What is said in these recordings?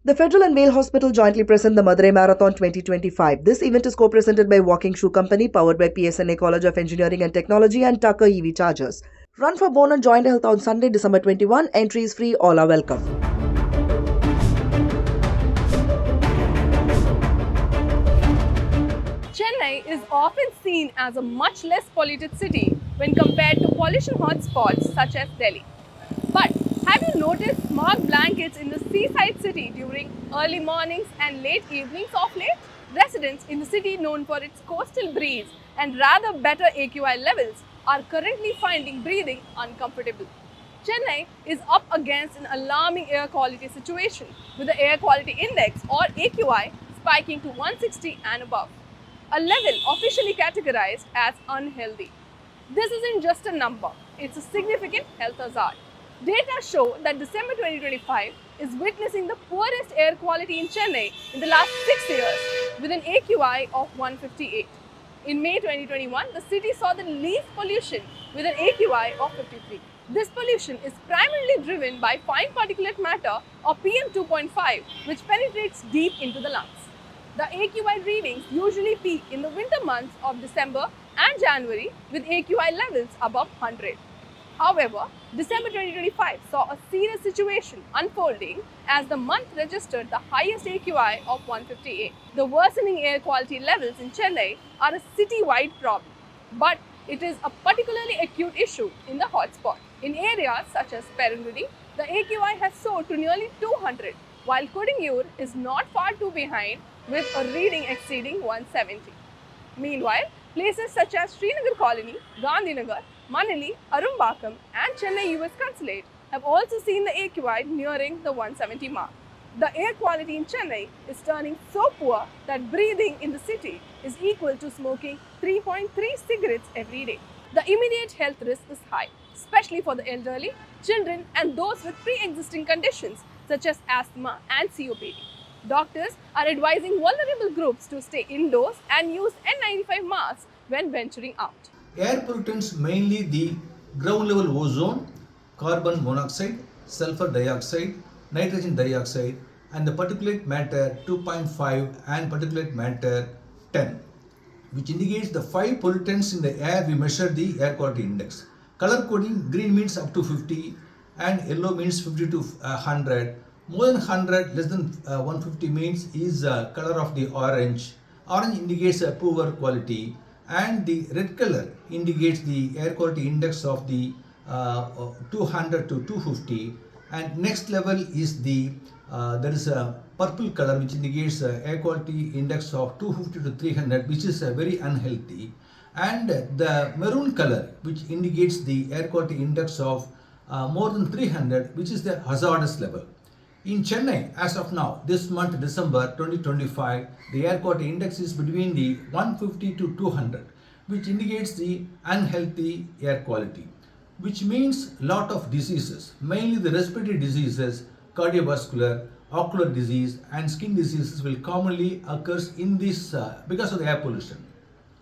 The Federal and Vale Hospital jointly present the Madurai Marathon 2025. This event is co-presented by Walking Shoe Company, powered by PSNA College of Engineering and Technology and Tucker EV Chargers. Run for bone and joint health on Sunday, December 21. Entry is free. All are welcome. Chennai is often seen as a much less polluted city when compared to pollution hotspots such as Delhi. But have you noticed smog blankets in the seaside city during early mornings and late evenings of late? Residents in the city, known for its coastal breeze and rather better AQI levels, are currently finding breathing uncomfortable. Chennai is up against an alarming air quality situation, with the air quality index or AQI spiking to 160 and above, a level officially categorized as unhealthy. This isn't just a number, it's a significant health hazard. Data show that December 2025 is witnessing the poorest air quality in Chennai in the last 6 years, with an AQI of 158. In May 2021, the city saw the least pollution with an AQI of 53. This pollution is primarily driven by fine particulate matter or PM 2.5, which penetrates deep into the lungs. The AQI readings usually peak in the winter months of December and January, with AQI levels above 100. However, December 2025 saw a serious situation unfolding as the month registered the highest AQI of 158. The worsening air quality levels in Chennai are a city-wide problem, but it is a particularly acute issue in the hotspot. In areas such as Perungudi, the AQI has soared to nearly 200, while Kodingur is not far too behind with a reading exceeding 170. Meanwhile, places such as Srinagar Colony, Gandhinagar, Manali, Arumbakam and Chennai US Consulate have also seen the AQI nearing the 170 mark. The air quality in Chennai is turning so poor that breathing in the city is equal to smoking 3.3 cigarettes every day. The immediate health risk is high, especially for the elderly, children and those with pre-existing conditions such as asthma and COPD. Doctors are advising vulnerable groups to stay indoors and use N95 masks when venturing out. Air pollutants mainly the ground level ozone, carbon monoxide, sulfur dioxide, nitrogen dioxide, and the particulate matter 2.5 and particulate matter 10, which indicates the 5 pollutants in the air. We measure the air quality index. Color coding: green means up to 50 and yellow means 50 to 100. More than 100, less than 150 means is color of the orange. Orange indicates a poor quality, and the red color indicates the air quality index of the 200 to 250. And next level is the there is a purple color which indicates air quality index of 250 to 300, which is very unhealthy, and the maroon color which indicates the air quality index of more than 300, which is the hazardous level. In Chennai, as of now, this month December 2025, the air quality index is between the 150 to 200, which indicates the unhealthy air quality, which means lot of diseases, mainly the respiratory diseases, cardiovascular, ocular disease and skin diseases will commonly occurs in this because of the air pollution.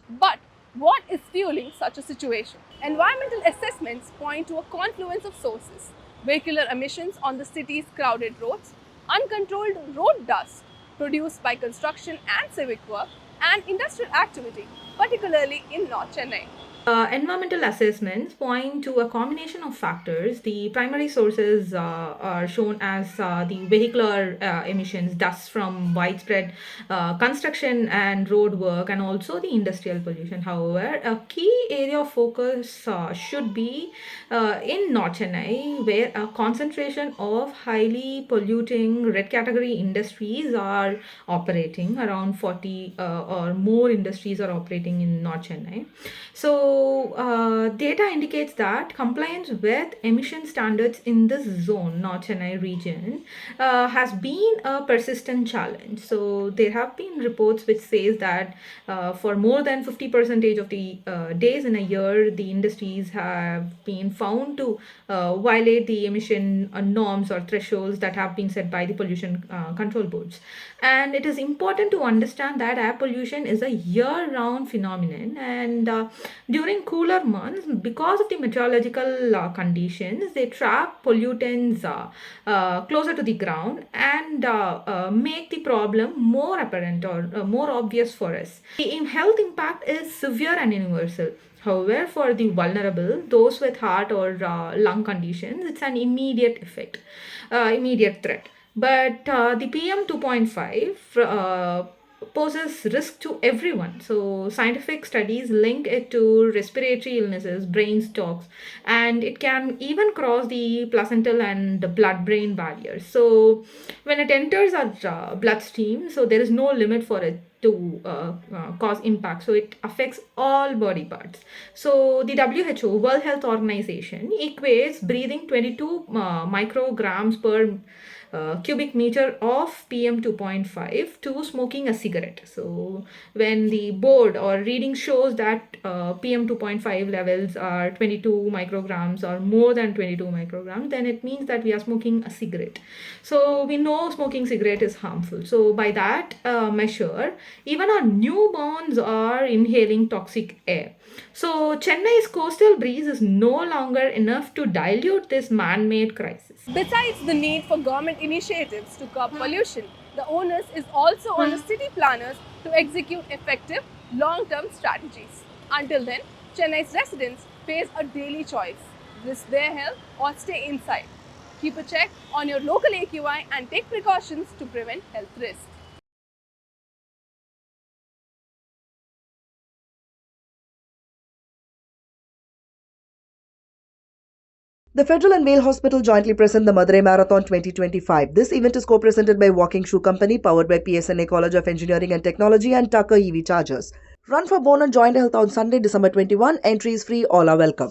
But what is fueling such a situation? Environmental assessments point to a confluence of sources: vehicular emissions on the city's crowded roads, uncontrolled road dust produced by construction and civic work, and industrial activity, particularly in North Chennai. Environmental assessments point to a combination of factors. The primary sources are shown as the vehicular emissions, dust from widespread construction and road work, and also the industrial pollution. However, a key area of focus should be in North Chennai, where a concentration of highly polluting red category industries are operating. Around 40 or more industries are operating in North Chennai. So, data indicates that compliance with emission standards in this zone, North Chennai region, has been a persistent challenge. So, there have been reports which says that for more than 50% of the days in a year, the industries have been found to violate the emission norms or thresholds that have been set by the pollution control boards. And it is important to understand that air pollution is a year-round phenomenon, and during during cooler months, because of the meteorological conditions, they trap pollutants closer to the ground and make the problem more apparent or more obvious for us. The health impact is severe and universal. However, for the vulnerable, those with heart or lung conditions, it's an immediate effect, immediate threat. But the PM 2.5 poses risk to everyone. So scientific studies link it to respiratory illnesses, brain strokes, and it can even cross the placental and the blood-brain barriers. So when it enters our bloodstream, so there is no limit for it to cause impact. So it affects all body parts. So the WHO, World Health Organization, equates breathing 22 micrograms per cubic meter of PM 2.5 to smoking a cigarette. So when the board or reading shows that PM 2.5 levels are 22 micrograms or more than 22 micrograms, then it means that we are smoking a cigarette. So we know smoking cigarette is harmful. So by that measure, even our newborns are inhaling toxic air. So Chennai's coastal breeze is no longer enough to dilute this man-made crisis. Besides the need for government initiatives to curb pollution, the onus is also on the city planners to execute effective long-term strategies. Until then, Chennai's residents face a daily choice: risk their health or stay inside. Keep a check on your local AQI and take precautions to prevent health risks. The Federal and Vale Hospital jointly present the Madurai Marathon 2025. This event is co-presented by Walking Shoe Company, powered by PSNA College of Engineering and Technology and Tucker EV Chargers. Run for bone and joint health on Sunday, December 21. Entry is free. All are welcome.